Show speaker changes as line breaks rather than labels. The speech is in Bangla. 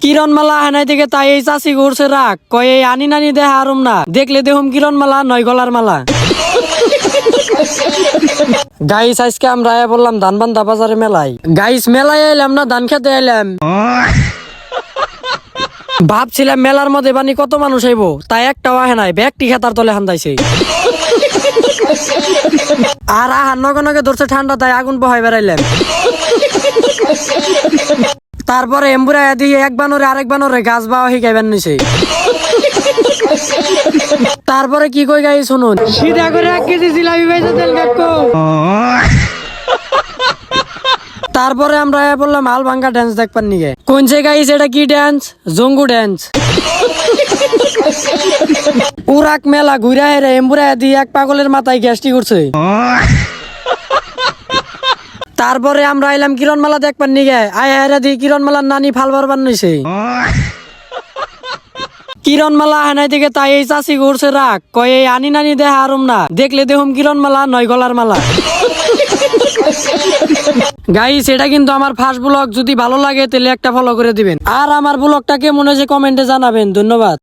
কিরণমালা হানাই থেকে তাই এই চাষি ঘুরছে রাগ কয় এই আনি নানি দেহা আরম না দেখলে দেহম কিরণমালা নয় গলার মালা। গাইস আজকে আমরা বললাম ধানবান্ধা বাজারে মেলায়। গাইস মেলায় এলাম না ধান খেতে এলাম। ভাবছিলাম মেলার মধ্যে বানি কত মানুষ আইবো, তাই একটাও আহে নাই, ব্যাগটি খেতার তলে হান্দাইছে। আর আহার নগে নগে ধরছে ঠান্ডা, তাই আগুন বহাই বেড়াইলাম। তারপরে এম্বুরা দিয়ে এক বানরে আরেক বানরে গাছ বাওয়া শিখাইবেন নিছে। তারপরে কি কই গাই শুনুন, সিধা করে 1 কেজি জিলাপি পাইছে তেল কাটকো। তারপরে আমরা বললাম হাল ভাঙ্গা ড্যান্স দেখবার নিগে। কোন যে গাইস এটা কি ড্যান্স? জঙ্গু ড্যান্স। উরাক মেলা ঘুরা হেরে এম্বুরা দিয়ে এক পাগলের মাথায় গ্যাসটি করছে। তারপরে আমরা আইলাম কিরণমালা দেখবার নিগে। আয় হেরে দি কিরণমালার নানি ফাল বারবার নিছে। কিরণমালা হানাই থেকে তাই এই চাষি ঘুরছে রাগ কয় এই আনি নানি দেহা আরম না দেখলে দেহম কিরণমালা নয় গলার মালা। গাইস এটা কিন্তু আমার ফার্স্ট ব্লগ, যদি ভালো লাগে তাহলে একটা ফলো করে দিবেন, আর আমার ব্লগটা কেমন হয়েছে কমেন্টে জানাবেন। ধন্যবাদ।